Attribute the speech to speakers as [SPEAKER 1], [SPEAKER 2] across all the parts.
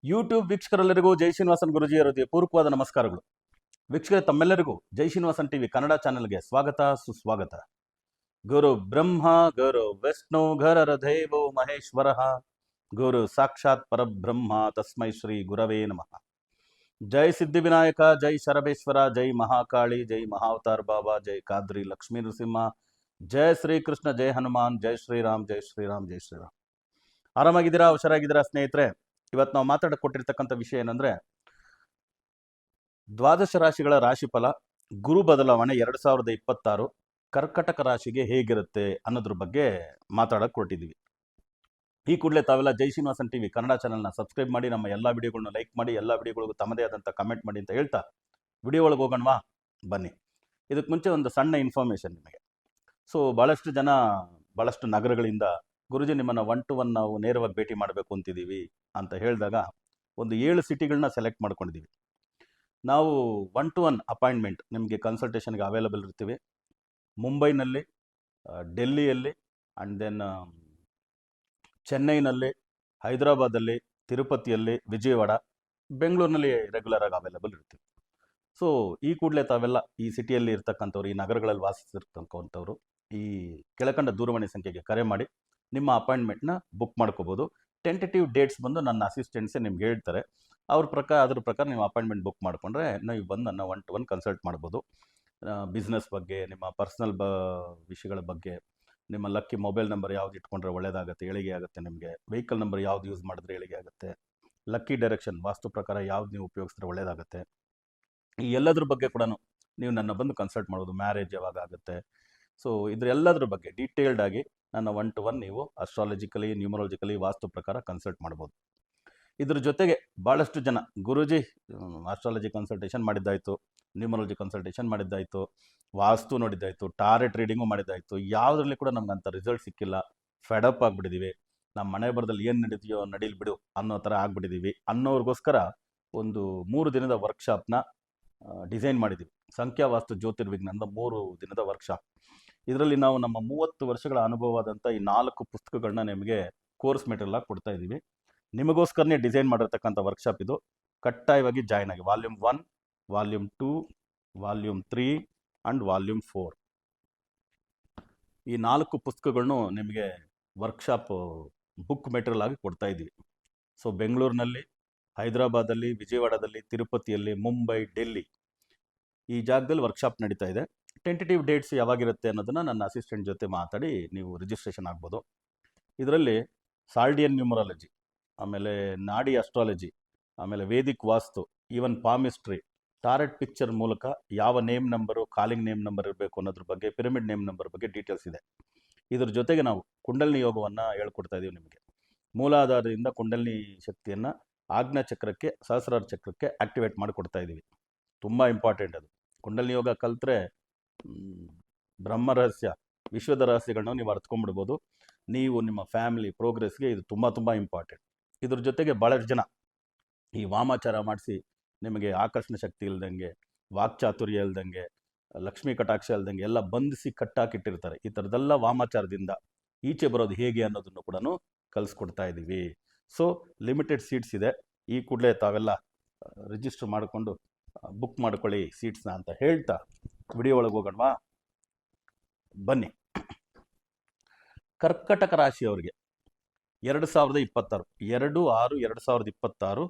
[SPEAKER 1] YouTube ವೀಕ್ಷಕರೆಲ್ಲರಿಗೂ ಜೈ ಶ್ರೀನಿವಾಸನ್ ಗುರುಜಿಯವರ ಪೂರ್ವಕವಾದ ನಮಸ್ಕಾರಗಳು. ವೀಕ್ಷಕರೇ, ತಮ್ಮೆಲ್ಲರಿಗೂ ಜೈ ಶ್ರೀನಿವಾಸನ್ ಟಿವಿ ಕನ್ನಡ ಚಾನೆಲ್ಗೆ ಸ್ವಾಗತ ಸುಸ್ವಾಗತ. ಗುರು ಬ್ರಹ್ಮ ಗುರು ವಿಷ್ಣು ಗುರರ ದೇವೋ ಮಹೇಶ್ವರ, ಗುರು ಸಾಕ್ಷಾತ್ ಪರಬ್ರಹ್ಮ ತಸ್ಮೈ ಶ್ರೀ ಗುರವೇ ನಮಃ. ಜೈ ಸಿದ್ಧಿವಿನಾಯಕ, ಜೈ ಶರಬೇಶ್ವರ, ಜೈ ಮಹಾಕಾಳಿ, ಜೈ ಮಹಾವತಾರ್ ಬಾಬಾ, ಜೈ ಕಾದ್ರಿ ಲಕ್ಷ್ಮೀ ನರಸಿಂಹ, ಜೈ ಶ್ರೀಕೃಷ್ಣ, ಜೈ ಹನುಮಾನ್, ಜೈ ಶ್ರೀರಾಮ್, ಜೈ ಶ್ರೀರಾಮ್, ಜೈ ಶ್ರೀರಾಮ್. ಆರಾಮಾಗಿದ್ದೀರಾ? ಹುಷಾರಾಗಿದ್ದೀರಾ ಸ್ನೇಹಿತರೆ? ಇವತ್ತು ನಾವು ಮಾತಾಡಿಕೊಟ್ಟಿರ್ತಕ್ಕಂಥ ವಿಷಯ ಏನಂದ್ರೆ, ದ್ವಾದಶ ರಾಶಿಗಳ ರಾಶಿಫಲ ಗುರು ಬದಲಾವಣೆ 2026 ಕರ್ಕಟಕ ರಾಶಿಗೆ ಹೇಗಿರುತ್ತೆ ಅನ್ನೋದ್ರ ಬಗ್ಗೆ ಮಾತಾಡಕ್ ಕೊಟ್ಟಿದ್ದೀವಿ. ಈ ಕೂಡಲೇ ತಾವೆಲ್ಲ ಜೈ ಶ್ರೀನಿವಾಸನ್ ಟಿವಿ ಕನ್ನಡ ಚಾನೆಲ್ನ ಸಬ್ಸ್ಕ್ರೈಬ್ ಮಾಡಿ, ನಮ್ಮ ಎಲ್ಲ ವಿಡಿಯೋಗಳನ್ನ ಲೈಕ್ ಮಾಡಿ, ಎಲ್ಲ ವಿಡಿಯೋಗಳಿಗೂ ತಮ್ಮದೇ ಆದಂಥ ಕಮೆಂಟ್ ಮಾಡಿ ಅಂತ ಹೇಳ್ತಾ ವಿಡಿಯೋ ಒಳಗೆ ಹೋಗೋಣವಾ? ಬನ್ನಿ. ಇದಕ್ಕೆ ಮುಂಚೆ ಒಂದು ಸಣ್ಣ ಇನ್ಫಾರ್ಮೇಷನ್ ನಿಮಗೆ. ಸೊ ಭಾಳಷ್ಟು ನಗರಗಳಿಂದ ಗುರುಜಿ ನಿಮ್ಮನ್ನು 1 to 1 ನಾವು ನೇರವಾಗಿ ಭೇಟಿ ಮಾಡಬೇಕು ಅಂತಿದ್ದೀವಿ ಅಂತ ಹೇಳಿದಾಗ ಒಂದು 7 ಸಿಟಿಗಳನ್ನ ಸೆಲೆಕ್ಟ್ ಮಾಡ್ಕೊಂಡಿದ್ದೀವಿ. ನಾವು 1 to 1 ಅಪಾಯಿಂಟ್ಮೆಂಟ್ ನಿಮಗೆ ಕನ್ಸಲ್ಟೇಷನ್ಗೆ ಅವೈಲಬಲ್ ಇರ್ತೀವಿ. ಮುಂಬೈನಲ್ಲಿ, ಡೆಲ್ಲಿಯಲ್ಲಿ, ಆ್ಯಂಡ್ ದೆನ್ ಚೆನ್ನೈನಲ್ಲಿ, ಹೈದರಾಬಾದಲ್ಲಿ, ತಿರುಪತಿಯಲ್ಲಿ, ವಿಜಯವಾಡ, ಬೆಂಗಳೂರಿನಲ್ಲಿ ರೆಗ್ಯುಲರ್ ಆಗಿ ಅವೈಲಬಲ್ ಇರ್ತೀವಿ. ಸೊ ಈ ಕೂಡಲೇ ತಾವೆಲ್ಲ ಈ ಸಿಟಿಯಲ್ಲಿ ಇರ್ತಕ್ಕಂಥವ್ರು, ಈ ನಗರಗಳಲ್ಲಿ ವಾಸಿಸಿರ್ತಕ್ಕಂಥವ್ರು ಈ ಕೆಳಕಂಡ ದೂರವಾಣಿ ಸಂಖ್ಯೆಗೆ ಕರೆ ಮಾಡಿ ನಿಮ್ಮ ಅಪಾಯಿಂಟ್ಮೆಂಟ್ನ ಬುಕ್ ಮಾಡ್ಕೋಬೋದು. ಟೆಂಟೇಟಿವ್ ಡೇಟ್ಸ್ ಬಂದು ನನ್ನ ಅಸಿಸ್ಟೆಂಟ್ಸೇ ನಿಮ್ಗೆ ಹೇಳ್ತಾರೆ. ಅದ್ರ ಪ್ರಕಾರ ನೀವು ಅಪಾಯಿಂಟ್ಮೆಂಟ್ ಬುಕ್ ಮಾಡಿಕೊಂಡ್ರೆ ನೀವು ಬಂದು ನನ್ನ 1 to 1 ಕನ್ಸಲ್ಟ್ ಮಾಡ್ಬೋದು. ಬಿಸ್ನೆಸ್ ಬಗ್ಗೆ, ನಿಮ್ಮ ಪರ್ಸ್ನಲ್ ವಿಷಯಗಳ ಬಗ್ಗೆ, ನಿಮ್ಮ ಲಕ್ಕಿ ಮೊಬೈಲ್ ನಂಬರ್ ಯಾವ್ದು ಇಟ್ಕೊಂಡ್ರೆ ಒಳ್ಳೇದಾಗುತ್ತೆ, ಏಳಿಗೆ ಆಗುತ್ತೆ, ನಿಮಗೆ ವೆಹಿಕಲ್ ನಂಬರ್ ಯಾವ್ದು ಯೂಸ್ ಮಾಡಿದ್ರೆ ಏಳಿಗೆ ಆಗುತ್ತೆ, ಲಕ್ಕಿ ಡೈರೆಕ್ಷನ್ ವಾಸ್ತು ಪ್ರಕಾರ ಯಾವ್ದು ನೀವು ಉಪಯೋಗಿಸಿದ್ರೆ ಒಳ್ಳೇದಾಗುತ್ತೆ, ಈ ಎಲ್ಲದ್ರ ಬಗ್ಗೆ ಕೂಡ ನೀವು ನನ್ನ ಬಂದು ಕನ್ಸಲ್ಟ್ ಮಾಡ್ಬೋದು. ಮ್ಯಾರೇಜ್ ಯಾವಾಗ ಆಗುತ್ತೆ, ಸೊ ಎಲ್ಲದ್ರ ಬಗ್ಗೆ ಡೀಟೇಲ್ಡ್ ಆಗಿ ನನ್ನ 1 to 1 ನೀವು ಅಸ್ಟ್ರಾಲಜಿಕಲಿ, ನ್ಯೂಮರಾಲಜಿಕಲಿ, ವಾಸ್ತು ಪ್ರಕಾರ ಕನ್ಸಲ್ಟ್ ಮಾಡ್ಬೋದು. ಇದ್ರ ಜೊತೆಗೆ ಭಾಳಷ್ಟು ಜನ ಗುರುಜಿ ಆಸ್ಟ್ರಾಲಜಿ ಕನ್ಸಲ್ಟೇಷನ್ ಮಾಡಿದ್ದಾಯಿತು, ನ್ಯೂಮರಾಲಜಿ ಕನ್ಸಲ್ಟೇಷನ್ ಮಾಡಿದ್ದಾಯಿತು, ವಾಸ್ತು ನೋಡಿದ್ದಾಯಿತು, ಟಾರೆಟ್ ರೀಡಿಂಗು ಮಾಡಿದ್ದಾಯಿತು, ಯಾವುದರಲ್ಲಿ ಕೂಡ ನಮ್ಗೆ ಅಂಥ ರಿಸಲ್ಟ್ ಸಿಕ್ಕಿಲ್ಲ, ಫೆಡಪ್ ಆಗಿಬಿಟ್ಟಿದ್ದೀವಿ, ನಮ್ಮ ಮನೆ ಬರದಲ್ಲಿ ಏನು ನಡೀತೀಯೋ ನಡೀಲಿ ಬಿಡು ಅನ್ನೋ ಥರ ಆಗಿಬಿಟ್ಟಿದ್ದೀವಿ ಅನ್ನೋರಿಗೋಸ್ಕರ ಒಂದು 3 ದಿನದ ವರ್ಕ್ಶಾಪ್ನ ಡಿಸೈನ್ ಮಾಡಿದ್ದೀವಿ. ಸಂಖ್ಯಾವಾಸ್ತು ಜ್ಯೋತಿರ್ವಿಜ್ಞಾನದ 3 ದಿನದ ವರ್ಕ್ಶಾಪ್. ಇದರಲ್ಲಿ ನಾವು ನಮ್ಮ 30 ವರ್ಷಗಳ ಅನುಭವವಾದಂಥ ಈ 4 ಪುಸ್ತಕಗಳನ್ನ ನಿಮಗೆ ಕೋರ್ಸ್ ಮೆಟೀರಿಯಲ್ ಆಗಿ ಕೊಡ್ತಾ ಇದ್ದೀವಿ. ನಿಮಗೋಸ್ಕರನೇ ಡಿಸೈನ್ ಮಾಡಿರ್ತಕ್ಕಂಥ ವರ್ಕ್ಶಾಪ್ ಇದು. ಕಡ್ಡಾಯವಾಗಿ ಜಾಯ್ನ್ ಆಗಿ. Volume 1, volume 2, volume 3 and volume 4 ಈ 4 ಪುಸ್ತಕಗಳನ್ನು ನಿಮಗೆ ವರ್ಕ್ಶಾಪ್ ಬುಕ್ ಮೆಟೀರಿಯಲ್ ಆಗಿ ಕೊಡ್ತಾ ಇದ್ದೀವಿ. ಸೊ ಬೆಂಗಳೂರಿನಲ್ಲಿ, ಹೈದರಾಬಾದಲ್ಲಿ, ವಿಜಯವಾಡದಲ್ಲಿ, ತಿರುಪತಿಯಲ್ಲಿ, ಮುಂಬೈ, ಡೆಲ್ಲಿ ಈ ಜಾಗದಲ್ಲಿ ವರ್ಕ್ಶಾಪ್ ನಡೀತಾ ಇದೆ. ಟೆಂಟೇಟಿವ್ ಡೇಟ್ಸ್ ಯಾವಾಗಿರುತ್ತೆ ಅನ್ನೋದನ್ನು ನನ್ನ ಅಸಿಸ್ಟೆಂಟ್ ಜೊತೆ ಮಾತಾಡಿ ನೀವು ರಿಜಿಸ್ಟ್ರೇಷನ್ ಆಗ್ಬೋದು. ಇದರಲ್ಲಿ ಸಾಲ್ಡಿಯನ್ ನ್ಯೂಮರಾಲಜಿ, ಆಮೇಲೆ ನಾಡಿ ಅಸ್ಟ್ರಾಲಜಿ, ಆಮೇಲೆ ವೇದಿಕ್ ವಾಸ್ತು, ಈವನ್ ಪಾಮಿಸ್ಟ್ರಿ, ಟಾರೆಟ್ ಪಿಕ್ಚರ್ ಮೂಲಕ ಯಾವ name number, calling name number ಇರಬೇಕು ಅನ್ನೋದ್ರ ಬಗ್ಗೆ, ಪಿರಮಿಡ್ ನೇಮ್ ನಂಬರ್ ಬಗ್ಗೆ ಡೀಟೇಲ್ಸ್ ಇದೆ. ಇದ್ರ ಜೊತೆಗೆ ನಾವು ಕುಂಡಲಿನಿ ಯೋಗವನ್ನು ಹೇಳ್ಕೊಡ್ತಾ ಇದ್ದೀವಿ ನಿಮಗೆ. ಮೂಲಾಧಾರದಿಂದ ಕುಂಡಲಿನಿ ಶಕ್ತಿಯನ್ನು ಆಜ್ಞಾ ಚಕ್ರಕ್ಕೆ, ಸಹಸ್ರಾರ ಚಕ್ರಕ್ಕೆ ಆಕ್ಟಿವೇಟ್ ಮಾಡಿಕೊಡ್ತಾ ಇದ್ದೀವಿ. ತುಂಬ ಇಂಪಾರ್ಟೆಂಟ್ ಅದು. ಕುಂಡಲಿನಿ ಯೋಗ ಕಲಿತ್ರೆ ಬ್ರಹ್ಮ ರಹಸ್ಯ, ವಿಶ್ವದ ರಹಸ್ಯಗಳನ್ನ ನೀವು ಅರ್ಥಕೊಂಡ್ಬಿಡ್ಬೋದು. ನೀವು ನಿಮ್ಮ ಫ್ಯಾಮಿಲಿ ಪ್ರೋಗ್ರೆಸ್ಗೆ ಇದು ತುಂಬ ಇಂಪಾರ್ಟೆಂಟ್. ಇದ್ರ ಜೊತೆಗೆ ಭಾಳಷ್ಟು ಜನ ಈ ವಾಮಾಚಾರ ಮಾಡಿಸಿ ನಿಮಗೆ ಆಕರ್ಷಣ ಶಕ್ತಿ ಇಲ್ದಂಗೆ, ವಾಕ್ಚಾತುರ್ಯ ಇಲ್ದಂಗೆ, ಲಕ್ಷ್ಮೀ ಕಟಾಕ್ಷ ಇಲ್ದಂಗೆ ಎಲ್ಲ ಬಂಧಿಸಿ ಕಟ್ಟಾಕಿಟ್ಟಿರ್ತಾರೆ. ಈ ಥರದ್ದೆಲ್ಲ ವಾಮಾಚಾರದಿಂದ ಈಚೆ ಬರೋದು ಹೇಗೆ ಅನ್ನೋದನ್ನು ಕೂಡ ಕಲಿಸ್ಕೊಡ್ತಾ ಇದ್ದೀವಿ. ಸೊ ಲಿಮಿಟೆಡ್ ಸೀಟ್ಸ್ ಇದೆ. ಈ ಕೂಡಲೇ ತಾವೆಲ್ಲ ರಿಜಿಸ್ಟರ್ ಮಾಡಿಕೊಂಡು ಬುಕ್ ಮಾಡ್ಕೊಳ್ಳಿ ಸೀಟ್ಸ್ನ ಅಂತ ಹೇಳ್ತಾ ವಿಡಿಯೋ ಒಳಗೆ ಹೋಗೋಣವಾ? ಬನ್ನಿ. ಕರ್ಕಟಕ ರಾಶಿಯವರಿಗೆ 2026 2/6/2026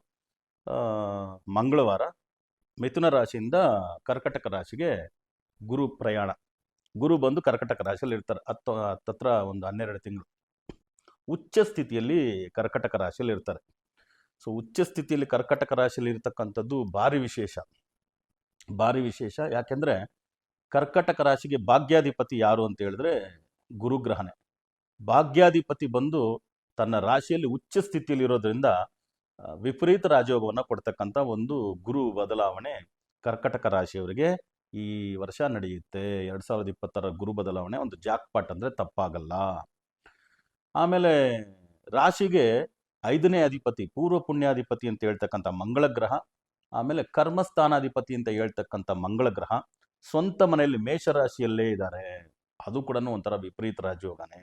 [SPEAKER 1] ಮಂಗಳವಾರ ಮಿಥುನ ರಾಶಿಯಿಂದ ಕರ್ಕಟಕ ರಾಶಿಗೆ ಗುರು ಪ್ರಯಾಣ. ಗುರು ಬಂದು ಕರ್ಕಟಕ ರಾಶಿಯಲ್ಲಿ ಇರ್ತಾರೆ. ಹತ್ತತ್ರ ಒಂದು 12 ತಿಂಗಳು ಉಚ್ಚ ಸ್ಥಿತಿಯಲ್ಲಿ ಕರ್ಕಟಕ ರಾಶಿಯಲ್ಲಿ ಇರ್ತಾರೆ. ಸೊ ಉಚ್ಚ ಸ್ಥಿತಿಯಲ್ಲಿ ಕರ್ಕಟಕ ರಾಶಿಯಲ್ಲಿ ಇರ್ತಕ್ಕಂಥದ್ದು ಭಾರಿ ವಿಶೇಷ. ಯಾಕೆಂದರೆ ಕರ್ಕಟಕ ರಾಶಿಗೆ ಭಾಗ್ಯಾಧಿಪತಿ ಯಾರು ಅಂತ ಹೇಳಿದ್ರೆ ಗುರುಗ್ರಹನೇ. ಭಾಗ್ಯಾಧಿಪತಿ ಬಂದು ತನ್ನ ರಾಶಿಯಲ್ಲಿ ಉಚ್ಚ ಸ್ಥಿತಿಯಲ್ಲಿ ಇರೋದ್ರಿಂದ ವಿಪರೀತ ರಾಜಯೋಗವನ್ನು ಕೊಡ್ತಕ್ಕಂಥ ಒಂದು ಗುರು ಬದಲಾವಣೆ ಕರ್ಕಟಕ ರಾಶಿಯವರಿಗೆ ಈ ವರ್ಷ ನಡೆಯುತ್ತೆ. 2026 ಗುರು ಬದಲಾವಣೆ ಒಂದು ಜಾಕ್ಪಾಟ್ ಅಂದರೆ ತಪ್ಪಾಗಲ್ಲ. ಆಮೇಲೆ ರಾಶಿಗೆ 5ನೇ ಅಧಿಪತಿ, ಪೂರ್ವ ಪುಣ್ಯಾಧಿಪತಿ ಅಂತ ಹೇಳ್ತಕ್ಕಂಥ ಮಂಗಳ ಗ್ರಹ, ಆಮೇಲೆ ಕರ್ಮಸ್ಥಾನಾಧಿಪತಿ ಅಂತ ಹೇಳ್ತಕ್ಕಂಥ ಮಂಗಳ ಗ್ರಹ ಸ್ವಂತ ಮನೆಯಲ್ಲಿ ಮೇಷರಾಶಿಯಲ್ಲೇ ಇದ್ದಾರೆ. ಅದು ಕೂಡ ಒಂಥರ ವಿಪರೀತ ರಾಜಯೋಗನೇ.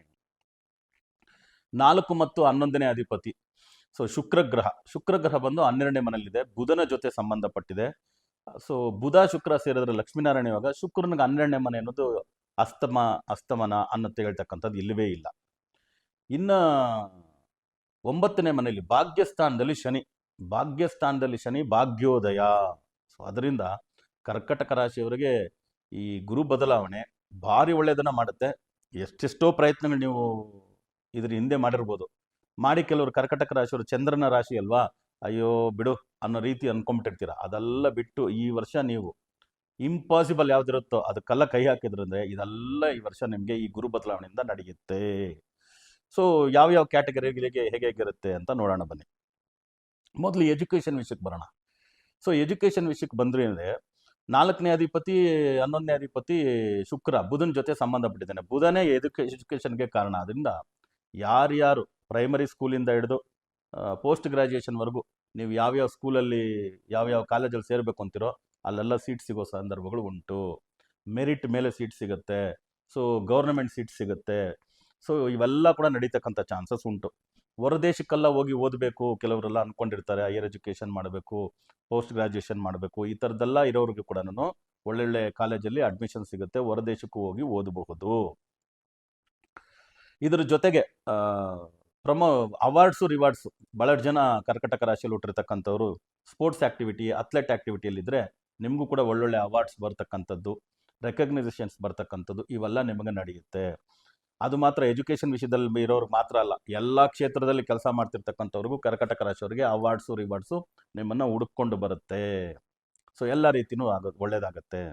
[SPEAKER 1] 4 ಮತ್ತು 11ನೇ ಅಧಿಪತಿ ಸೊ ಶುಕ್ರಗ್ರಹ ಬಂದು 12ನೇ ಮನೇಲಿದೆ, ಬುಧನ ಜೊತೆ ಸಂಬಂಧಪಟ್ಟಿದೆ. ಸೊ ಬುಧ ಶುಕ್ರ ಸೇರಿದ್ರೆ ಲಕ್ಷ್ಮೀನಾರಾಯಣ ಯೋಗ. ಶುಕ್ರನಿಗೆ 12ನೇ ಮನೆ ಅನ್ನೋದು ಅಸ್ತಮನ ಅನ್ನತ್ತೆ ಹೇಳ್ತಕ್ಕಂಥದ್ದು ಇಲ್ಲವೇ ಇಲ್ಲ. ಇನ್ನ 9ನೇ ಮನೆಯಲ್ಲಿ ಭಾಗ್ಯಸ್ಥಾನದಲ್ಲಿ ಶನಿ ಭಾಗ್ಯೋದಯ. ಸೊ ಅದರಿಂದ ಕರ್ಕಟಕ ರಾಶಿಯವರಿಗೆ ಈ ಗುರು ಬದಲಾವಣೆ ಭಾರಿ ಒಳ್ಳೆಯದನ್ನ ಮಾಡುತ್ತೆ. ಎಷ್ಟೆಷ್ಟೋ ಪ್ರಯತ್ನಗಳು ನೀವು ಇದ್ರ ಹಿಂದೆ ಮಾಡಿರ್ಬೋದು. ಕೆಲವರು ಕರ್ಕಟಕ ರಾಶಿಯವರು ಚಂದ್ರನ ರಾಶಿ ಅಲ್ವಾ, ಅಯ್ಯೋ ಬಿಡು ಅನ್ನೋ ರೀತಿ ಅನ್ಕೊಂಡ್ಬಿಟ್ಟಿರ್ತೀರ. ಅದೆಲ್ಲ ಬಿಟ್ಟು ಈ ವರ್ಷ ನೀವು ಇಂಪಾಸಿಬಲ್ ಯಾವ್ದಿರುತ್ತೋ ಅದಕ್ಕೆಲ್ಲ ಕೈ ಹಾಕಿದ್ರಂದ್ರೆ ಇದೆಲ್ಲ ಈ ವರ್ಷ ನಿಮಗೆ ಈ ಗುರು ಬದಲಾವಣೆಯಿಂದ ನಡೆಯುತ್ತೆ. ಸೊ ಯಾವ ಕ್ಯಾಟಗರಿಗಳಿಗೆ ಹೇಗಿರುತ್ತೆ ಅಂತ ನೋಡೋಣ ಬನ್ನಿ. ಮೊದಲು ಎಜುಕೇಷನ್ ವಿಷಯಕ್ಕೆ ಬರೋಣ. ಸೊ ಎಜುಕೇಷನ್ ವಿಷಯಕ್ಕೆ ಬಂದ್ರಿ ಅಂದರೆ 4ನೇ ಅಧಿಪತಿ 11ನೇ ಅಧಿಪತಿ ಶುಕ್ರ ಬುಧನ ಜೊತೆ ಸಂಬಂಧಪಟ್ಟಿದ್ದಾನೆ. ಬುಧನೇ ಎಜುಕೇಷನ್ಗೆ ಕಾರಣ. ಅದರಿಂದ ಯಾರ್ಯಾರು ಪ್ರೈಮರಿ ಸ್ಕೂಲಿಂದ ಹಿಡಿದು ಪೋಸ್ಟ್ ಗ್ರಾಜ್ಯುಯೇಷನ್ವರೆಗೂ ನೀವು ಯಾವ್ಯಾವ ಸ್ಕೂಲಲ್ಲಿ ಯಾವ್ಯಾವ ಕಾಲೇಜಲ್ಲಿ ಸೇರಬೇಕು ಅಂತಿರೋ ಅಲ್ಲೆಲ್ಲ ಸೀಟ್ ಸಿಗೋ ಸಂದರ್ಭಗಳು ಉಂಟು. ಮೆರಿಟ್ ಮೇಲೆ ಸೀಟ್ ಸಿಗುತ್ತೆ. ಸೊ ಗೌರ್ನಮೆಂಟ್ ಸೀಟ್ ಸಿಗುತ್ತೆ. ಸೊ ಇವೆಲ್ಲ ಕೂಡ ನಡೀತಕ್ಕಂಥ ಚಾನ್ಸಸ್ ಉಂಟು. ಹೊರದೇಶಕ್ಕೆಲ್ಲ ಹೋಗಿ ಓದಬೇಕು ಕೆಲವರೆಲ್ಲ ಅಂದ್ಕೊಂಡಿರ್ತಾರೆ, ಹೈಯರ್ ಎಜುಕೇಷನ್ ಮಾಡಬೇಕು, ಪೋಸ್ಟ್ ಗ್ರಾಜ್ಯುಯೇಷನ್ ಮಾಡಬೇಕು. ಈ ಥರದ್ದೆಲ್ಲ ಇರೋರಿಗೆ ಕೂಡ ಒಳ್ಳೊಳ್ಳೆ ಕಾಲೇಜಲ್ಲಿ ಅಡ್ಮಿಷನ್ ಸಿಗುತ್ತೆ, ಹೊರದೇಶಕ್ಕೂ ಹೋಗಿ ಓದಬಹುದು. ಇದ್ರ ಜೊತೆಗೆ ಅವಾರ್ಡ್ಸು ರಿವಾರ್ಡ್ಸು ಭಾಳಷ್ಟು ಜನ ಕರ್ಕಟಕ ರಾಶಿಯಲ್ಲಿ ಹುಟ್ಟಿರ್ತಕ್ಕಂಥವ್ರು ಸ್ಪೋರ್ಟ್ಸ್ ಆ್ಯಕ್ಟಿವಿಟಿ, ಅಥ್ಲೆಟ್ ಆ್ಯಕ್ಟಿವಿಟಿಯಲ್ಲಿದ್ದರೆ ನಿಮಗೂ ಕೂಡ ಒಳ್ಳೊಳ್ಳೆ ಅವಾರ್ಡ್ಸ್ ಬರ್ತಕ್ಕಂಥದ್ದು, ರೆಕಗ್ನೈಸೇಷನ್ಸ್ ಬರ್ತಕ್ಕಂಥದ್ದು ಇವೆಲ್ಲ ನಿಮಗೆ ನಡೆಯುತ್ತೆ. ಅದು ಮಾತ್ರ ಎಜುಕೇಷನ್ ವಿಷಯದಲ್ಲಿ ಇರೋರ್ಗೆ ಮಾತ್ರ ಅಲ್ಲ, ಎಲ್ಲ ಕ್ಷೇತ್ರದಲ್ಲಿ ಕೆಲಸ ಮಾಡ್ತಿರ್ತಕ್ಕಂಥವ್ರಿಗೂ ಕರ್ಕಟಕ ರಾಶಿಯವರಿಗೆ ಅವಾರ್ಡ್ಸು ರಿವಾರ್ಡ್ಸು ನಿಮ್ಮನ್ನು ಹುಡುಕೊಂಡು ಬರುತ್ತೆ. ಸೊ ಎಲ್ಲ ರೀತಿಯೂ ಒಳ್ಳೇದಾಗತ್ತೆ.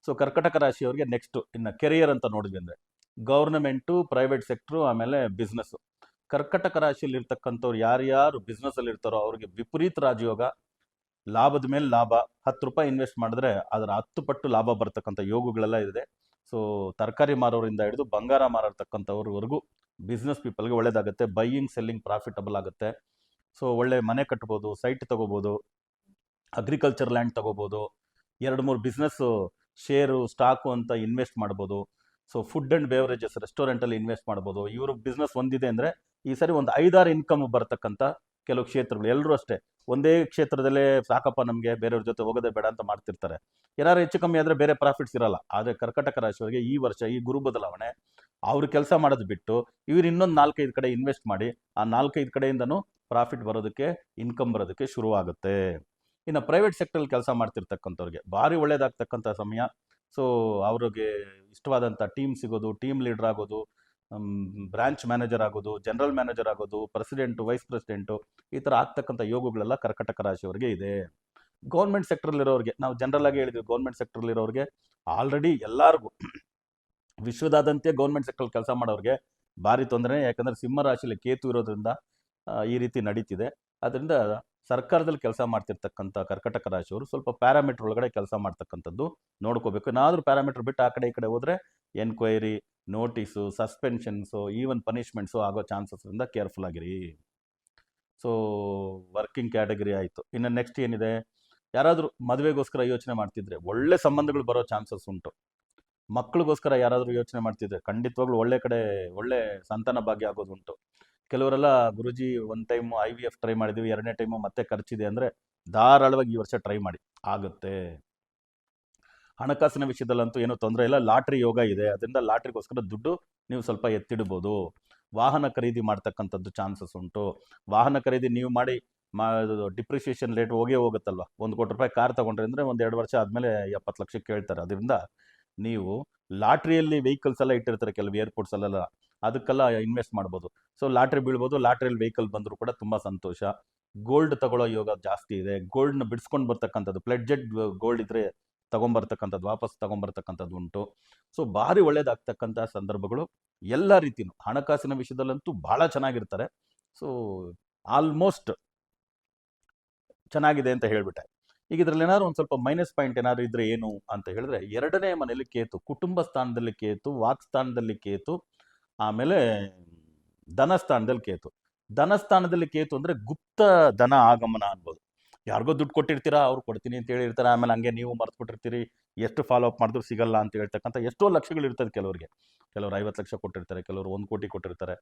[SPEAKER 1] ಸೊ ಕರ್ಕಟಕ ರಾಶಿಯವರಿಗೆ ನೆಕ್ಸ್ಟು ಇನ್ನು ಕೆರಿಯರ್ ಅಂತ ನೋಡಿದ್ವಿ ಅಂದರೆ ಗೌರ್ನಮೆಂಟು, ಪ್ರೈವೇಟ್ ಸೆಕ್ಟ್ರು, ಆಮೇಲೆ ಬಿಸ್ನೆಸ್ಸು. ಕರ್ಕಟಕ ರಾಶಿಯಲ್ಲಿ ಇರ್ತಕ್ಕಂಥವ್ರು ಯಾರ್ಯಾರು ಬಿಸ್ನೆಸ್ಸಲ್ಲಿ ಇರ್ತಾರೋ ಅವ್ರಿಗೆ ವಿಪರೀತ ರಾಜಯೋಗ, ಲಾಭದ ಮೇಲೆ ಲಾಭ. 10 ರೂಪಾಯಿ ಇನ್ವೆಸ್ಟ್ ಮಾಡಿದ್ರೆ ಅದರ 10 ಪಟ್ಟು ಲಾಭ ಬರ್ತಕ್ಕಂಥ ಯೋಗಗಳೆಲ್ಲ ಇದೆ. ಸೊ ತರಕಾರಿ ಮಾರೋರಿಂದ ಹಿಡಿದು ಬಂಗಾರ ಮಾರತಕ್ಕಂಥವ್ರವರೆಗೂ ಬಿಸ್ನೆಸ್ ಪೀಪಲ್ಗೆ ಒಳ್ಳೇದಾಗುತ್ತೆ. ಬೈಯಿಂಗ್ ಸೆಲ್ಲಿಂಗ್ ಪ್ರಾಫಿಟಬಲ್ ಆಗುತ್ತೆ. ಸೊ ಒಳ್ಳೆ ಮನೆ ಕಟ್ಬೋದು, ಸೈಟ್ ತಗೋಬೋದು, ಅಗ್ರಿಕಲ್ಚರ್ ಲ್ಯಾಂಡ್ ತಗೋಬೋದು, 2-3 ಬಿಸ್ನೆಸ್ಸು ಶೇರು ಸ್ಟಾಕು ಅಂತ ಇನ್ವೆಸ್ಟ್ ಮಾಡ್ಬೋದು. ಸೊ ಫುಡ್ ಆ್ಯಂಡ್ ಬೇವರೇಜಸ್ ರೆಸ್ಟೋರೆಂಟಲ್ಲಿ ಇನ್ವೆಸ್ಟ್ ಮಾಡ್ಬೋದು. ಇವರು ಬಿಸ್ನೆಸ್ ಒಂದಿದೆ ಅಂದರೆ ಈ ಸರಿ ಒಂದು 5-6 ಇನ್ಕಮ್ ಬರ್ತಕ್ಕಂಥ ಕೆಲವು ಕ್ಷೇತ್ರಗಳು. ಎಲ್ಲರೂ ಅಷ್ಟೇ ಒಂದೇ ಕ್ಷೇತ್ರದಲ್ಲೇ ಸಾಕಪ್ಪ ನಮಗೆ ಬೇರೆಯವ್ರ ಜೊತೆ ಹೋಗೋದೇ ಬೇಡ ಅಂತ ಮಾಡ್ತಿರ್ತಾರೆ. ಏನಾದ್ರು ಹೆಚ್ಚು ಕಮ್ಮಿ ಆದರೆ ಬೇರೆ ಪ್ರಾಫಿಟ್ಸ್ ಇರಲ್ಲ. ಆದರೆ ಕರ್ಕಟಕ ರಾಶಿಯವರಿಗೆ ಈ ವರ್ಷ ಈ ಗುರು ಬದಲಾವಣೆ ಅವ್ರು ಕೆಲಸ ಮಾಡೋದು ಬಿಟ್ಟು ಇವ್ರು ಇನ್ನೊಂದು 4-5 ಕಡೆ ಇನ್ವೆಸ್ಟ್ ಮಾಡಿ ಆ 4-5 ಕಡೆಯಿಂದನೂ ಪ್ರಾಫಿಟ್ ಬರೋದಕ್ಕೆ, ಇನ್ಕಮ್ ಬರೋದಕ್ಕೆ ಶುರುವಾಗುತ್ತೆ. ಇನ್ನು ಪ್ರೈವೇಟ್ ಸೆಕ್ಟರಲ್ಲಿ ಕೆಲಸ ಮಾಡ್ತಿರ್ತಕ್ಕಂಥವ್ರಿಗೆ ಭಾರಿ ಒಳ್ಳೇದಾಗ್ತಕ್ಕಂಥ ಸಮಯ. ಸೊ ಅವ್ರಿಗೆ ಇಷ್ಟವಾದಂಥ ಟೀಮ್ ಸಿಗೋದು, ಟೀಮ್ ಲೀಡರ್ ಆಗೋದು, ಬ್ರಾಂಚ್ ಮ್ಯಾನೇಜರ್ ಆಗೋದು, ಜನರಲ್ ಮ್ಯಾನೇಜರ್ ಆಗೋದು, ಪ್ರೆಸಿಡೆಂಟು, ವೈಸ್ ಪ್ರೆಸಿಡೆಂಟು, ಈ ಥರ ಆಗ್ತಕ್ಕಂಥ ಯೋಗಗಳೆಲ್ಲ ಕರ್ಕಟಕ ರಾಶಿಯವರಿಗೆ ಇದೆ. ಗೌರ್ಮೆಂಟ್ ಸೆಕ್ಟ್ರಲ್ಲಿರೋರಿಗೆ ನಾವು ಜನರಲ್ ಆಗಿ ಹೇಳಿದ್ವಿ, ಗೌರ್ಮೆಂಟ್ ಸೆಕ್ಟ್ರಲ್ಲಿರೋರಿಗೆ ಆಲ್ರೆಡಿ ಎಲ್ಲರಿಗೂ ವಿಶ್ವದಾದ್ಯಂತ ಗೌರ್ಮೆಂಟ್ ಸೆಕ್ಟ್ರಲ್ಲಿ ಕೆಲಸ ಮಾಡೋರಿಗೆ ಭಾರಿ ತೊಂದರೆ. ಯಾಕಂದರೆ ಸಿಂಹ ರಾಶಿಯಲ್ಲಿ ಕೇತು ಇರೋದ್ರಿಂದ ಈ ರೀತಿ ನಡೀತಿದೆ. ಅದರಿಂದ ಸರ್ಕಾರದಲ್ಲಿ ಕೆಲಸ ಮಾಡ್ತಿರ್ತಕ್ಕಂಥ ಕರ್ಕಟಕ ರಾಶಿಯವರು ಸ್ವಲ್ಪ ಪ್ಯಾರಾಮೀಟರ್ ಒಳಗಡೆ ಕೆಲಸ ಮಾಡ್ತಕ್ಕಂಥದ್ದು ನೋಡ್ಕೋಬೇಕು. ಏನಾದರೂ ಪ್ಯಾರಾಮೀಟರ್ ಬಿಟ್ಟು ಆ ಕಡೆ ಈ ಕಡೆ ಹೋದರೆ ಎನ್ಕ್ವೈರಿ, ನೋಟಿಸು, ಸಸ್ಪೆನ್ಷನ್ಸು, ಈವನ್ ಪನಿಷ್ಮೆಂಟ್ಸು ಆಗೋ ಚಾನ್ಸಸ್ರಿಂದ ಕೇರ್ಫುಲ್ ಆಗಿರಿ. ಸೊ ವರ್ಕಿಂಗ್ ಕ್ಯಾಟಗರಿ ಆಯಿತು. ಇನ್ನು ನೆಕ್ಸ್ಟ್ ಏನಿದೆ, ಯಾರಾದರೂ ಮದುವೆಗೋಸ್ಕರ ಯೋಚನೆ ಮಾಡ್ತಿದ್ರೆ ಒಳ್ಳೆ ಸಂಬಂಧಗಳು ಬರೋ ಚಾನ್ಸಸ್ ಉಂಟು. ಮಕ್ಕಳಿಗೋಸ್ಕರ ಯಾರಾದರೂ ಯೋಚನೆ ಮಾಡ್ತಿದ್ರೆ ಖಂಡಿತವಾಗ್ಲೂ ಒಳ್ಳೆ ಸಂತಾನ ಭಾಗ್ಯ ಆಗೋದುಂಟು. ಕೆಲವರೆಲ್ಲ ಗುರುಜಿ ಒಂದು ಟೈಮು IVF ಟ್ರೈ ಮಾಡಿದ್ವಿ, 2ನೇ ಟೈಮು ಮತ್ತೆ ಖರ್ಚಿದೆ ಅಂದರೆ ಧಾರಾಳವಾಗಿ ಈ ವರ್ಷ ಟ್ರೈ ಮಾಡಿ, ಆಗುತ್ತೆ. ಹಣಕಾಸಿನ ವಿಷಯದಲ್ಲಂತೂ ಏನೂ ತೊಂದರೆ ಇಲ್ಲ. ಲಾಟ್ರಿ ಯೋಗ ಇದೆ, ಅದರಿಂದ ಲಾಟ್ರಿಗೋಸ್ಕರ ದುಡ್ಡು ನೀವು ಸ್ವಲ್ಪ ಎತ್ತಿಡ್ಬೋದು. ವಾಹನ ಖರೀದಿ ಮಾಡ್ತಕ್ಕಂಥದ್ದು ಚಾನ್ಸಸ್ ಉಂಟು. ವಾಹನ ಖರೀದಿ ನೀವು ಮಾಡಿ ಡಿಪ್ರಿಷಿಯೇಷನ್ ರೇಟ್ ಹೋಗುತ್ತಲ್ವ. 1 ಕೋಟಿ ರೂಪಾಯಿ ಕಾರ್ ತೊಗೊಂಡ್ರೆ ಅಂದರೆ 1-2 ವರ್ಷ ಆದಮೇಲೆ 70 ಲಕ್ಷ ಕೇಳ್ತಾರೆ. ಅದರಿಂದ ನೀವು ಲಾಟ್ರಿಯಲ್ಲಿ ವೆಹಿಕಲ್ಸ್ ಎಲ್ಲ ಇಟ್ಟಿರ್ತಾರೆ ಕೆಲವು ಏರ್ಪೋರ್ಟ್ಸಲ್ಲೆಲ್ಲ, ಅದಕ್ಕೆಲ್ಲ ಇನ್ವೆಸ್ಟ್ ಮಾಡ್ಬೋದು. ಸೊ ಲಾಟ್ರಿ ಬೀಳ್ಬೋದು. ಲಾಟ್ರಿಯಲ್ಲಿ ವೆಹಿಕಲ್ ಬಂದರೂ ಕೂಡ ತುಂಬ ಸಂತೋಷ. ಗೋಲ್ಡ್ ತಗೊಳ್ಳೋ ಯೋಗ ಜಾಸ್ತಿ ಇದೆ. ಗೋಲ್ಡ್ನ ಬಿಡಿಸ್ಕೊಂಡು ಬರ್ತಕ್ಕಂಥದ್ದು, ಪ್ಲೆಡ್ಜೆಡ್ ಗೋಲ್ಡ್ ಇದ್ದರೆ ತೊಗೊಂಬರ್ತಕ್ಕಂಥದ್ದು, ವಾಪಸ್ ತೊಗೊಂಬರ್ತಕ್ಕಂಥದ್ದು ಉಂಟು. ಸೊ ಭಾರಿ ಒಳ್ಳೇದಾಗ್ತಕ್ಕಂಥ ಸಂದರ್ಭಗಳು ಎಲ್ಲ ರೀತಿಯೂ. ಹಣಕಾಸಿನ ವಿಷಯದಲ್ಲಂತೂ ಭಾಳ ಚೆನ್ನಾಗಿರ್ತಾರೆ. ಸೊ ಆಲ್ಮೋಸ್ಟ್ ಚೆನ್ನಾಗಿದೆ ಅಂತ ಹೇಳಿಬಿಟ್ಟೆ. ಈಗ ಇದರಲ್ಲಿ ಏನಾದ್ರು ಒಂದು ಸ್ವಲ್ಪ ಮೈನಸ್ ಪಾಯಿಂಟ್ ಏನಾದ್ರು ಇದ್ರೆ ಏನು ಅಂತ ಹೇಳಿದ್ರೆ, 2ನೇ ಮನೆಯಲ್ಲಿ ಕೇತು, ಕುಟುಂಬ ಸ್ಥಾನದಲ್ಲಿ ಕೇತು, ವಾಕ್ಸ್ಥಾನದಲ್ಲಿ ಕೇತು, ಆಮೇಲೆ ಧನಸ್ಥಾನದಲ್ಲಿ ಕೇತು. ಧನಸ್ಥಾನದಲ್ಲಿ ಕೇತು ಅಂದರೆ ಗುಪ್ತ ಧನ ಆಗಮನ ಅನ್ಬೋದು. ಯಾರಿಗೋ ದುಡ್ಡು ಕೊಟ್ಟಿರ್ತೀರಾ, ಅವ್ರು ಕೊಡ್ತೀನಿ ಅಂತ ಹೇಳಿರ್ತಾರೆ, ಆಮೇಲೆ ಹಂಗೆ ನೀವು ಮರ್ತ್ಬಿಟ್ಟಿರ್ತೀರಿ, ಎಷ್ಟು ಫಾಲೋ ಅಪ್ ಮಾಡಿದ್ರು ಸಿಗಲ್ಲ ಅಂತ ಹೇಳ್ತಕ್ಕಂಥ ಎಷ್ಟೋ ಲಕ್ಷಗಳು ಇರ್ತದೆ ಕೆಲವರಿಗೆ. ಕೆಲವರು 50 ಲಕ್ಷ ಕೊಟ್ಟಿರ್ತಾರೆ, ಕೆಲವರು 1 ಕೋಟಿ ಕೊಟ್ಟಿರ್ತಾರೆ,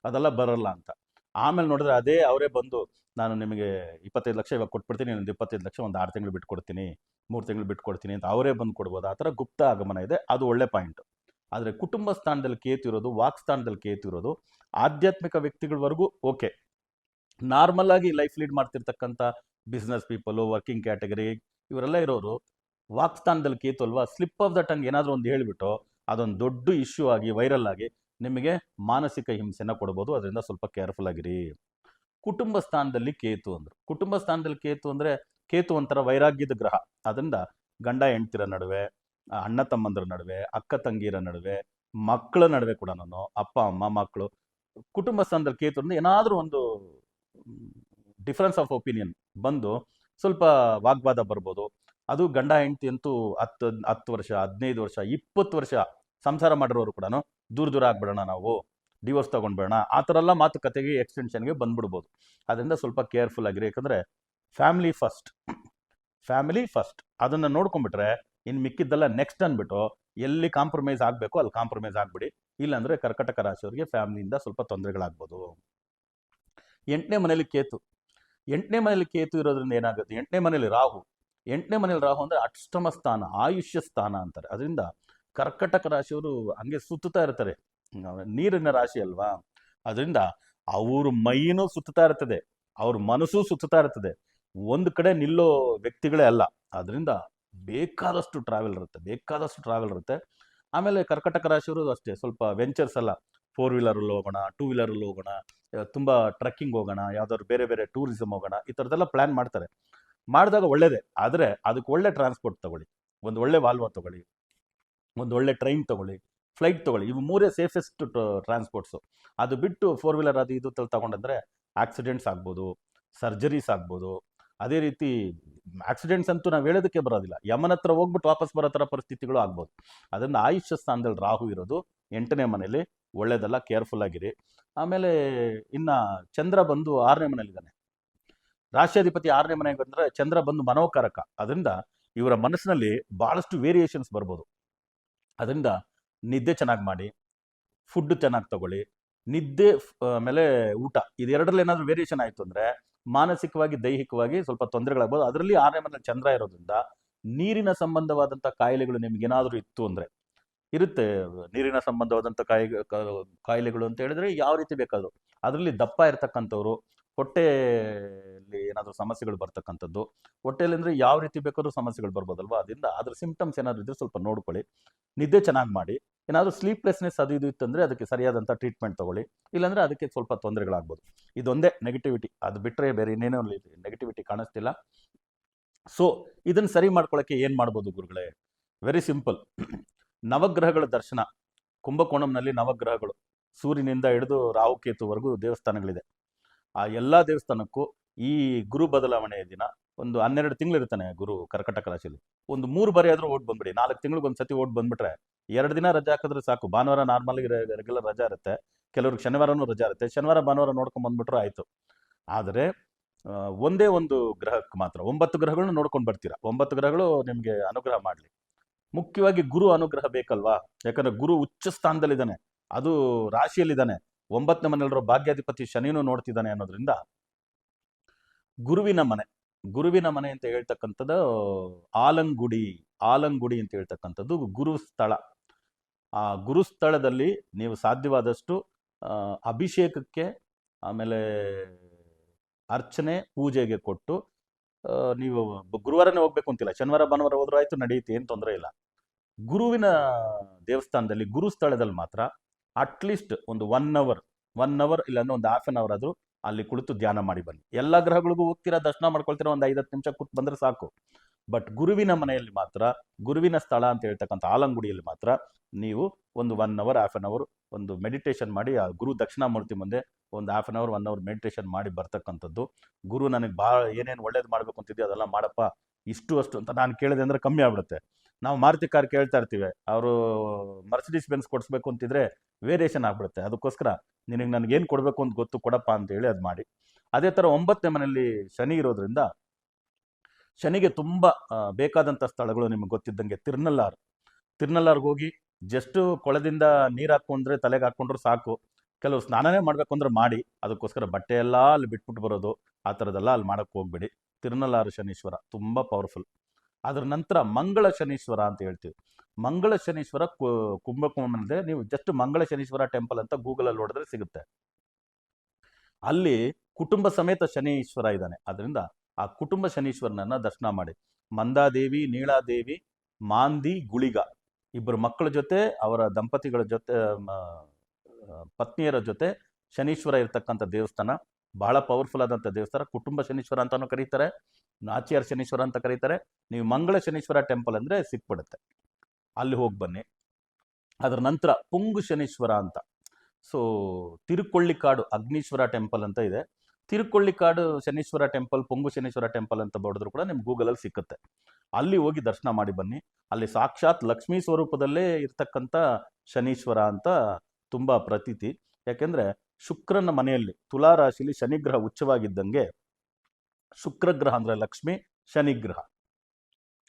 [SPEAKER 1] ಅದೆಲ್ಲ ಬರಲ್ಲ ಅಂತ. ಆಮೇಲೆ ನೋಡಿದ್ರೆ ಅದೇ ಅವರೇ ಬಂದು ನಾನು ನಿಮಗೆ 25 ಲಕ್ಷ ಇವಾಗ ಕೊಟ್ಬಿಡ್ತೀನಿ, ಇನ್ನೊಂದು 25 ಲಕ್ಷ ಒಂದು 6 ತಿಂಗಳು ಬಿಟ್ಟು ಕೊಡ್ತೀನಿ, 3 ತಿಂಗಳು ಬಿಟ್ಟು ಕೊಡ್ತೀನಿ ಅಂತ ಅವರೇ ಬಂದು ಕೊಡ್ಬೋದು. ಆ ಥರ ಗುಪ್ತ ಆಗಮನ ಇದೆ, ಅದು ಒಳ್ಳೆ ಪಾಯಿಂಟ್. ಆದರೆ ಕುಟುಂಬ ಸ್ಥಾನದಲ್ಲಿ ಕೇತು ಇರೋದು, ವಾಕ್ ಸ್ಥಾನದಲ್ಲಿ ಕೇತು ಇರೋದು, ಆಧ್ಯಾತ್ಮಿಕ ವ್ಯಕ್ತಿಗಳವರೆಗೂ ಓಕೆ. ನಾರ್ಮಲ್ ಆಗಿ ಲೈಫ್ ಲೀಡ್ ಮಾಡ್ತಿರ್ತಕ್ಕಂಥ ಬಿಸ್ನೆಸ್ ಪೀಪಲು, ವರ್ಕಿಂಗ್ ಕ್ಯಾಟಗರಿ ಇವರೆಲ್ಲ ಇರೋರು ವಾಕ್ ಸ್ಥಾನದಲ್ಲಿ ಕೇತು ಅಲ್ವಾ, ಸ್ಲಿಪ್ ಆಫ್ ದ ಟಂಗ್ ಏನಾದರೂ ಒಂದು ಹೇಳಿಬಿಟ್ಟು ಅದೊಂದು ದೊಡ್ಡ ಇಶ್ಯೂ ಆಗಿ ವೈರಲ್ ಆಗಿ ನಿಮಗೆ ಮಾನಸಿಕ ಹಿಂಸೆನ ಕೊಡ್ಬೋದು. ಅದರಿಂದ ಸ್ವಲ್ಪ ಕೇರ್ಫುಲ್ ಆಗಿರಿ. ಕುಟುಂಬ ಸ್ಥಾನದಲ್ಲಿ ಕೇತು ಅಂದರು. ಕುಟುಂಬ ಸ್ಥಾನದಲ್ಲಿ ಕೇತು ಅಂದರೆ ಕೇತು ಒಂಥರ ವೈರಾಗ್ಯದ ಗ್ರಹ. ಅದರಿಂದ ಗಂಡ ಹೆಂಡ್ತಿರ ನಡುವೆ, ಅಣ್ಣ ತಮ್ಮಂದ್ರ ನಡುವೆ, ಅಕ್ಕ ತಂಗಿಯರ ನಡುವೆ, ಮಕ್ಕಳ ನಡುವೆ ಕೂಡ, ಅಪ್ಪ ಅಮ್ಮ ಮಕ್ಕಳು, ಕುಟುಂಬ ಸ್ಥಾನದಲ್ಲಿ ಕೇತು ಅಂದ್ರೆ ಏನಾದರೂ ಒಂದು ಡಿಫರೆನ್ಸ್ ಆಫ್ ಒಪಿನಿಯನ್ ಬಂದು ಸ್ವಲ್ಪ ವಾಗ್ವಾದ ಬರ್ಬೋದು. ಅದು ಗಂಡ ಹೆಂಡತಿ ಅಂತೂ 10 ವರ್ಷ, 15 ವರ್ಷ, 20 ವರ್ಷ ಸಂಸಾರ ಮಾಡಿರೋರು ಕೂಡ ದೂರ ದೂರ ಆಗ್ಬಿಡೋಣ, ನಾವು ಡಿವೋರ್ಸ್ ತಗೊಂಡ್ಬೇಡ, ಆ ಥರ ಎಲ್ಲ ಮಾತುಕತೆಗೆ ಎಕ್ಸ್ಟೆನ್ಷನ್ಗೆ ಬಂದ್ಬಿಡ್ಬೋದು. ಅದರಿಂದ ಸ್ವಲ್ಪ ಕೇರ್ಫುಲ್ ಆಗಿರಿ. ಯಾಕಂದರೆ ಫ್ಯಾಮಿಲಿ ಫಸ್ಟ್, ಫ್ಯಾಮಿಲಿ ಫಸ್ಟ್ ಅದನ್ನು ನೋಡ್ಕೊಂಡ್ಬಿಟ್ರೆ ಇನ್ನು ಮಿಕ್ಕಿದ್ದೆಲ್ಲ ನೆಕ್ಸ್ಟ್ ಅಂದ್ಬಿಟ್ಟು ಎಲ್ಲಿ ಕಾಂಪ್ರಮೈಸ್ ಆಗಬೇಕು ಅಲ್ಲಿ ಕಾಂಪ್ರಮೈಸ್ ಆಗಿಬಿಡಿ. ಇಲ್ಲಾಂದರೆ ಕರ್ಕಟಕ ರಾಶಿಯವರಿಗೆ ಫ್ಯಾಮಿಲಿಯಿಂದ ಸ್ವಲ್ಪ ತೊಂದರೆಗಳಾಗ್ಬೋದು. 8ನೇ ಮನೇಲಿ ಕೇತು, 8ನೇ ಮನೇಲಿ ಕೇತು ಇರೋದ್ರಿಂದ ಏನಾಗುತ್ತೆ, 8ನೇ ಮನೇಲಿ ರಾಹು, 8ನೇ ಮನೇಲಿ ರಾಹು ಅಂದರೆ ಅಷ್ಟಮ ಸ್ಥಾನ, ಆಯುಷ್ಯ ಸ್ಥಾನ ಅಂತಾರೆ. ಅದರಿಂದ ಕರ್ಕಟಕ ರಾಶಿಯವರು ಹಂಗೆ ಸುತ್ತುತ್ತಾ ಇರ್ತಾರೆ, ನೀರಿನ ರಾಶಿ ಅಲ್ವಾ. ಅದರಿಂದ ಅವ್ರ ಮೈನೂ ಸುತ್ತುತ್ತಾ ಇರ್ತದೆ, ಅವ್ರ ಮನಸ್ಸು ಸುತ್ತುತ್ತಾ ಇರ್ತದೆ, ಒಂದು ಕಡೆ ನಿಲ್ಲೋ ವ್ಯಕ್ತಿಗಳೇ ಅಲ್ಲ. ಅದರಿಂದ ಬೇಕಾದಷ್ಟು ಟ್ರಾವೆಲ್ ಇರುತ್ತೆ. ಆಮೇಲೆ ಕರ್ಕಟಕ ರಾಶಿಯವರು ಅಷ್ಟೇ, ಸ್ವಲ್ಪ ವೆಂಚರ್ಸ್ ಎಲ್ಲ, 4 ವೀಲರಲ್ಲಿ ಹೋಗೋಣ, 2 ವೀಲರಲ್ಲಿ ಹೋಗೋಣ, ತುಂಬ ಟ್ರೆಕ್ಕಿಂಗ್ ಹೋಗೋಣ, ಯಾವ್ದಾದ್ರು ಬೇರೆ ಬೇರೆ ಟೂರಿಸಮ್ ಹೋಗೋಣ, ಈ ಥರದ್ದೆಲ್ಲ ಪ್ಲ್ಯಾನ್ ಮಾಡ್ತಾರೆ. ಮಾಡಿದಾಗ ಒಳ್ಳೇದೇ, ಆದರೆ ಅದಕ್ಕೆ ಒಳ್ಳೆ ಟ್ರಾನ್ಸ್ಪೋರ್ಟ್ ತಗೊಳ್ಳಿ, ಒಂದು ಒಳ್ಳೆ ವಾಲ್ವೋ ತಗೊಳ್ಳಿ, ಒಂದು ಒಳ್ಳೆ ಟ್ರೈನ್ ತಗೊಳ್ಳಿ, ಫ್ಲೈಟ್ ತಗೊಳ್ಳಿ. ಇವು 3 ಸೇಫೆಸ್ಟ್ ಟ್ರಾನ್ಸ್ಪೋರ್ಟ್ಸು. ಅದು ಬಿಟ್ಟು 4 ವೀಲರ್ ಅದು ಇದು ತಗೊಂಡ್ರೆ ಆಕ್ಸಿಡೆಂಟ್ಸ್ ಆಗ್ಬೋದು, ಸರ್ಜರೀಸ್ ಆಗ್ಬೋದು. ಅದೇ ರೀತಿ ಆಕ್ಸಿಡೆಂಟ್ಸ್ ಅಂತೂ ನಾವು ಹೇಳೋದಕ್ಕೆ ಬರೋದಿಲ್ಲ, ಯಮನ ಹತ್ರ ಹೋಗ್ಬಿಟ್ಟು ವಾಪಸ್ ಬರೋ ಥರ ಪರಿಸ್ಥಿತಿಗಳು ಆಗ್ಬೋದು. ಅದರಿಂದ ಆಯುಷ್ಯ ಸ್ಥಾನದಲ್ಲಿ ರಾಹು ಇರೋದು 8ನೇ ಮನೇಲಿ ಒಳ್ಳೇದಲ್ಲ, ಕೇರ್ಫುಲ್ ಆಗಿರಿ. ಆಮೇಲೆ ಇನ್ನು ಚಂದ್ರ ಬಂದು 6ನೇ ಮನೇಲಿದ್ದಾನೆ. ರಾಷ್ಟ್ರಾಧಿಪತಿ 6ನೇ ಮನೆಗೆ ಬಂದರೆ ಚಂದ್ರ ಬಂದು ಮನೋಕಾರಕ. ಅದರಿಂದ ಇವರ ಮನಸ್ಸಿನಲ್ಲಿ ಭಾಳಷ್ಟು ವೇರಿಯೇಷನ್ಸ್ ಬರ್ಬೋದು. ಅದರಿಂದ ನಿದ್ದೆ ಚೆನ್ನಾಗಿ ಮಾಡಿ, ಫುಡ್ ಚೆನ್ನಾಗಿ ತಗೊಳ್ಳಿ, ನಿದ್ದೆ ಆಮೇಲೆ ಊಟ, ಇದೆರಡರಲ್ಲಿ ಏನಾದರೂ ವೇರಿಯೇಷನ್ ಆಯಿತು ಅಂದರೆ ಮಾನಸಿಕವಾಗಿ ದೈಹಿಕವಾಗಿ ಸ್ವಲ್ಪ ತೊಂದರೆಗಳಾಗ್ಬೋದು. ಅದರಲ್ಲಿ 6ನೇ ಮನೇಲಿ ಚಂದ್ರ ಇರೋದ್ರಿಂದ ನೀರಿನ ಸಂಬಂಧವಾದಂಥ ಕಾಯಿಲೆಗಳು ನಿಮಗೇನಾದರೂ ಇತ್ತು ಅಂದರೆ ಇರುತ್ತೆ. ನೀರಿನ ಸಂಬಂಧವಾದಂಥ ಕಾಯಿಲೆಗಳು ಅಂತ ಹೇಳಿದ್ರೆ ಯಾವ ರೀತಿ ಬೇಕಾದರೂ, ಅದರಲ್ಲಿ ದಪ್ಪ ಇರ್ತಕ್ಕಂಥವ್ರು, ಹೊಟ್ಟೆಯಲ್ಲಿ ಏನಾದರೂ ಸಮಸ್ಯೆಗಳು ಬರ್ತಕ್ಕಂಥದ್ದು, ಹೊಟ್ಟೆಯಲ್ಲಿ ಅಂದರೆ ಯಾವ ರೀತಿ ಬೇಕಾದ್ರೂ ಸಮಸ್ಯೆಗಳು ಬರ್ಬೋದಲ್ವಾ. ಅದರಿಂದ ಅದ್ರ ಸಿಂಪ್ಟಮ್ಸ್ ಏನಾದರೂ ಇದ್ದರೆ ಸ್ವಲ್ಪ ನೋಡ್ಕೊಳ್ಳಿ, ನಿದ್ದೆ ಚೆನ್ನಾಗಿ ಮಾಡಿ. ಏನಾದರೂ ಸ್ಲೀಪ್ಲೆಸ್ನೆಸ್ ಅದು ಇದು ಇತ್ತಂದರೆ ಅದಕ್ಕೆ ಸರಿಯಾದಂಥ ಟ್ರೀಟ್ಮೆಂಟ್ ತೊಗೊಳ್ಳಿ, ಇಲ್ಲಾಂದರೆ ಅದಕ್ಕೆ ಸ್ವಲ್ಪ ತೊಂದರೆಗಳಾಗ್ಬೋದು. ಇದೊಂದೇ ನೆಗೆಟಿವಿಟಿ, ಅದು ಬಿಟ್ಟರೆ ಬೇರೆ ಇನ್ನೇನೋ ನೆಗೆಟಿವಿಟಿ ಕಾಣಿಸ್ತಿಲ್ಲ. ಸೊ ಇದನ್ನು ಸರಿ ಮಾಡ್ಕೊಳ್ಳೋಕ್ಕೆ ಏನು ಮಾಡ್ಬೋದು ಗುರುಗಳೇ? Very simple. ನವಗ್ರಹಗಳ ದರ್ಶನ. ಕುಂಭಕೋಣಂನಲ್ಲಿ ನವಗ್ರಹಗಳು ಸೂರ್ಯನಿಂದ ಹಿಡಿದು ರಾಹುಕೇತುವರೆಗೂ ದೇವಸ್ಥಾನಗಳಿದೆ. ಆ ಎಲ್ಲ ದೇವಸ್ಥಾನಕ್ಕೂ ಈ ಗುರು ಬದಲಾವಣೆಯ ದಿನ ಒಂದು 12 ತಿಂಗಳಿರ್ತಾನೆ ಗುರು ಕರ್ಕಟಕ ರಾಶಿಯಲ್ಲಿ. ಒಂದು 3 ಬಾರಿ ಆದರೂ ಓಟ್ ಬಂದ್ಬಿಡಿ. 4 ತಿಂಗಳಿಗೆ ಒಂದು ಸತಿ ಓಟ್ ಬಂದ್ಬಿಟ್ರೆ 2 ದಿನ ರಜೆ ಹಾಕಿದ್ರೆ ಸಾಕು. ಭಾನುವಾರ ನಾರ್ಮಲ್ಗೆ ರೆಗ್ಯುಲರ್ ರಜಾ ಇರುತ್ತೆ, ಕೆಲವ್ರಿಗೆ ಶನಿವಾರನೂ ರಜಾ ಇರುತ್ತೆ. ಶನಿವಾರ ಭಾನುವಾರ ನೋಡ್ಕೊಂಡು ಬಂದ್ಬಿಟ್ರೆ ಆಯಿತು. ಆದರೆ ಒಂದೇ ಒಂದು ಗ್ರಹಕ್ಕೆ ಮಾತ್ರ 9 ಗ್ರಹಗಳನ್ನ ನೋಡ್ಕೊಂಡು ಬರ್ತೀರಾ. 9 ಗ್ರಹಗಳು ನಿಮಗೆ ಅನುಗ್ರಹ ಮಾಡಲಿ. ಮುಖ್ಯವಾಗಿ ಗುರು ಅನುಗ್ರಹ ಬೇಕಲ್ವಾ? ಯಾಕಂದರೆ ಗುರು ಉಚ್ಚ ಸ್ಥಾನದಲ್ಲಿದ್ದಾನೆ, ಅದು ರಾಶಿಯಲ್ಲಿದ್ದಾನೆ, 9ನೇ ಮನೆಯಲ್ಲಿರೋ ಭಾಗ್ಯಾಧಿಪತಿ ಶನಿನೂ ನೋಡ್ತಿದ್ದಾನೆ. ಅನ್ನೋದ್ರಿಂದ ಗುರುವಿನ ಮನೆ ಅಂತ ಹೇಳ್ತಕ್ಕಂಥದ್ದು ಆಲಂಗುಡಿ ಅಂತ ಹೇಳ್ತಕ್ಕಂಥದ್ದು ಗುರು ಸ್ಥಳ. ಆ ಗುರುಸ್ಥಳದಲ್ಲಿ ನೀವು ಸಾಧ್ಯವಾದಷ್ಟು ಅಭಿಷೇಕಕ್ಕೆ, ಆಮೇಲೆ ಅರ್ಚನೆ ಪೂಜೆಗೆ ಕೊಟ್ಟು, ನೀವು ಗುರುವಾರನೇ ಹೋಗ್ಬೇಕು ಅಂತಿಲ್ಲ, ಶನಿವಾರ ಭಾನುವಾರ ಹೋದ್ರೂ ಆಯ್ತು, ನಡೆಯುತ್ತೆ, ಏನು ತೊಂದರೆ ಇಲ್ಲ. ಗುರುವಿನ ದೇವಸ್ಥಾನದಲ್ಲಿ ಗುರು ಸ್ಥಳದಲ್ಲಿ ಮಾತ್ರ ಅಟ್ಲೀಸ್ಟ್ ಒಂದು 1 ಅವರ್ ಇಲ್ಲಾಂದ್ರೆ ಒಂದು ಹಾಫ್ ಆನ್ ಅವರ್ ಆದರೂ ಅಲ್ಲಿ ಕುಳಿತು ಧ್ಯಾನ ಮಾಡಿ ಬನ್ನಿ. ಎಲ್ಲ ಗ್ರಹಗಳಿಗೂ ಹೋಗ್ತೀರಾ, ದರ್ಶನ ಮಾಡ್ಕೊಳ್ತೀರಾ, ಒಂದು 5-10 ನಿಮಿಷ ಕೂತ್ ಬಂದರೆ ಸಾಕು. ಬಟ್ ಗುರುವಿನ ಮನೆಯಲ್ಲಿ ಮಾತ್ರ, ಗುರುವಿನ ಸ್ಥಳ ಅಂತ ಹೇಳ್ತಕ್ಕಂಥ ಆಲಂಗುಡಿಯಲ್ಲಿ ಮಾತ್ರ ನೀವು ಒಂದು 1 ಅವರ್, ಹಾಫ್ ಆನ್ ಅವರ್ ಒಂದು ಮೆಡಿಟೇಷನ್ ಮಾಡಿ, ಆ ಗುರು ದಕ್ಷಿಣಾಮೂರ್ತಿ ಮುಂದೆ ಒಂದು half an hour, 1 hour meditation ಮಾಡಿ ಬರ್ತಕ್ಕಂಥದ್ದು. ಗುರು ನನಗೆ ಭಾಳ ಏನೇನು ಒಳ್ಳೇದು ಮಾಡಬೇಕು ಅಂತಿದ್ಯೋ ಅದೆಲ್ಲ ಮಾಡಪ್ಪ, ಇಷ್ಟು ಅಷ್ಟು ಅಂತ ನಾನು ಕೇಳಿದೆ ಅಂದರೆ ಕಮ್ಮಿ ಆಗ್ಬಿಡುತ್ತೆ. ನಾವು ಮಾರುತಿ ಕಾರ್ ಕೇಳ್ತಾ ಇರ್ತೀವಿ, ಅವರು ಮರ್ಸಿಡೀಸ್ ಬೆನ್ಸ್ ಕೊಡಿಸ್ಬೇಕು ಅಂತಿದ್ರೆ ವೇರಿಯೇಷನ್ ಆಗ್ಬಿಡುತ್ತೆ. ಅದಕ್ಕೋಸ್ಕರ ನನಗೇನು ಕೊಡಬೇಕು ಅಂತ ಗೊತ್ತು, ಕೊಡಪ್ಪ ಅಂತೇಳಿ ಅದು ಮಾಡಿ. ಅದೇ ಥರ 9ನೇ ಮನೆಯಲ್ಲಿ ಶನಿ ಇರೋದ್ರಿಂದ ಶನಿಗೆ ತುಂಬ ಬೇಕಾದಂಥ ಸ್ಥಳಗಳು ನಿಮಗೆ ಗೊತ್ತಿದ್ದಂಗೆ ತಿರ್ನಲ್ಲಾರ್ಗೆ ಹೋಗಿ ಜಸ್ಟ್ ಕೊಳದಿಂದ ನೀರು ಹಾಕ್ಕೊಂಡ್ರೆ ತಲೆಗೆ ಹಾಕ್ಕೊಂಡ್ರು ಸಾಕು, ಕೆಲವರು ಸ್ನಾನನೇ ಮಾಡಬೇಕು ಅಂದ್ರೆ ಮಾಡಿ, ಅದಕ್ಕೋಸ್ಕರ ಬಟ್ಟೆ ಎಲ್ಲ ಅಲ್ಲಿ ಬಿಟ್ಬಿಟ್ಟು ಬರೋದು, ಆ ಥರದ್ದೆಲ್ಲ ಅಲ್ಲಿ ಮಾಡೋಕ್ಕೆ ಹೋಗ್ಬೇಡಿ. ತಿರುನಲಾರು ಶನೀಶ್ವರ ತುಂಬ ಪವರ್ಫುಲ್. ಅದ್ರ ನಂತರ ಮಂಗಳ ಶನೀಶ್ವರ ಅಂತ ಹೇಳ್ತೀವಿ. ಮಂಗಳ ಶನೀಶ್ವರ ಕುಂಭಕೋಣಂದೆ, ನೀವು ಜಸ್ಟ್ ಮಂಗಳ ಶನೀಶ್ವರ ಟೆಂಪಲ್ ಅಂತ ಗೂಗಲಲ್ಲಿ ನೋಡಿದ್ರೆ ಸಿಗುತ್ತೆ. ಅಲ್ಲಿ ಕುಟುಂಬ ಸಮೇತ ಶನೀಶ್ವರ ಇದ್ದಾನೆ. ಅದರಿಂದ ಆ ಕುಟುಂಬ ಶನೀಶ್ವರನನ್ನ ದರ್ಶನ ಮಾಡಿ. ಮಂದಾದೇವಿ, ನೀಳಾದೇವಿ, ಮಾಂದಿ, ಗುಳಿಗ ಇಬ್ಬರು ಮಕ್ಕಳ ಜೊತೆ, ಅವರ ದಂಪತಿಗಳ ಜೊತೆ, ಪತ್ನಿಯರ ಜೊತೆ ಶನೀಶ್ವರ ಇರ್ತಕ್ಕಂಥ ದೇವಸ್ಥಾನ, ಬಹಳ ಪವರ್ಫುಲ್ ಆದಂಥ ದೇವಸ್ಥಾನ. ಕುಟುಂಬ ಶನೀಶ್ವರ ಅಂತಾನು ಕರೀತಾರೆ, ನಾಚಿಯಾರ್ ಶನೀಶ್ವರ ಅಂತ ಕರೀತಾರೆ. ನೀವು ಮಂಗಳ ಶನೀಶ್ವರ ಟೆಂಪಲ್ ಅಂದರೆ ಸಿಕ್ಬಿಡುತ್ತೆ, ಅಲ್ಲಿ ಹೋಗಿ ಬನ್ನಿ. ಅದರ ನಂತರ ಪುಂಗು ಶನೀಶ್ವರ ಅಂತ, ಸೊ ತಿರುಕೊಳ್ಳಿಕಾಡು ಅಗ್ನೀಶ್ವರ ಟೆಂಪಲ್ ಅಂತ ಇದೆ. ತಿರುಕೊಳ್ಳಿಕಾಡು ಶನೀಶ್ವರ ಟೆಂಪಲ್, ಪೊಂಗು ಶನೀಶ್ವರ ಟೆಂಪಲ್ ಅಂತ ಬರೆದ್ರು ಕೂಡ ನಿಮ್ಗೆ ಗೂಗಲಲ್ಲಿ ಸಿಕ್ಕುತ್ತೆ. ಅಲ್ಲಿ ಹೋಗಿ ದರ್ಶನ ಮಾಡಿ ಬನ್ನಿ. ಅಲ್ಲಿ ಸಾಕ್ಷಾತ್ ಲಕ್ಷ್ಮೀ ಸ್ವರೂಪದಲ್ಲೇ ಇರ್ತಕ್ಕಂಥ ಶನೀಶ್ವರ ಅಂತ ತುಂಬ ಪ್ರತೀತಿ. ಯಾಕೆಂದರೆ ಶುಕ್ರನ ಮನೆಯಲ್ಲಿ ತುಲಾ ರಾಶಿಲಿ ಶನಿಗ್ರಹ ಉಚ್ಚವಾಗಿದ್ದಂಗೆ, ಶುಕ್ರಗ್ರಹ ಅಂದರೆ ಲಕ್ಷ್ಮಿ, ಶನಿಗ್ರಹ,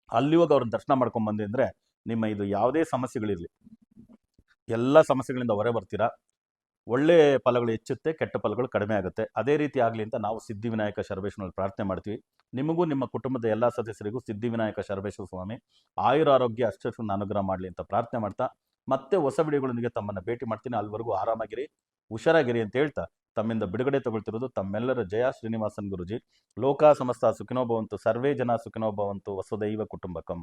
[SPEAKER 1] ಅಲ್ಲಿ ಹೋಗಿ ಅವ್ರನ್ನ ದರ್ಶನ ಮಾಡ್ಕೊಂಡು ಬಂದಿ ಅಂದರೆ ನಿಮ್ಮ ಇದು ಯಾವುದೇ ಸಮಸ್ಯೆಗಳಿರಲಿ, ಎಲ್ಲ ಸಮಸ್ಯೆಗಳಿಂದ ಹೊರ ಬರ್ತೀರಾ. ಒಳ್ಳೆ ಫಲಗಳು ಹೆಚ್ಚುತ್ತೆ, ಕೆಟ್ಟ ಫಲಗಳು ಕಡಿಮೆ ಆಗುತ್ತೆ. ಅದೇ ರೀತಿ ಆಗಲಿ ಅಂತ ನಾವು ಸಿದ್ಧಿವಿನಾಯಕ ಶರಬೇಶ್ವರಲ್ಲಿ ಪ್ರಾರ್ಥನೆ ಮಾಡ್ತೀವಿ. ನಿಮಗೂ ನಿಮ್ಮ ಕುಟುಂಬದ ಎಲ್ಲ ಸದಸ್ಯರಿಗೂ ಸಿದ್ಧಿವಿನಾಯಕ ಶರಬೇಶ್ವರ ಸ್ವಾಮಿ ಆಯುರ ಆರೋಗ್ಯ ಅಷ್ಟನ್ನು ಅನುಗ್ರಹ ಮಾಡಲಿ ಅಂತ ಪ್ರಾರ್ಥನೆ ಮಾಡ್ತಾ, ಮತ್ತೆ ಹೊಸ ವಿಡಿಯೋಗಳೊಂದಿಗೆ ತಮ್ಮನ್ನು ಭೇಟಿ ಮಾಡ್ತೀನಿ. ಅಲ್ಲಿವರೆಗೂ ಆರಾಮಾಗಿರಿ, ಹುಷಾರಾಗಿರಿ ಅಂತ ಹೇಳ್ತಾ ತಮ್ಮಿಂದ ಬಿಡುಗಡೆ ತಗೊಳ್ತಿರೋದು ತಮ್ಮೆಲ್ಲರ ಜಯ ಶ್ರೀನಿವಾಸನ್ ಗುರುಜಿ. ಲೋಕ ಸಮಸ್ತ ಸುಖಿನೋ ಭವಂತು, ಸರ್ವೇ ಜನ ಸುಖಿನೋ ಭವಂತು, ವಸುದೈವ ಕುಟುಂಬಕಂ.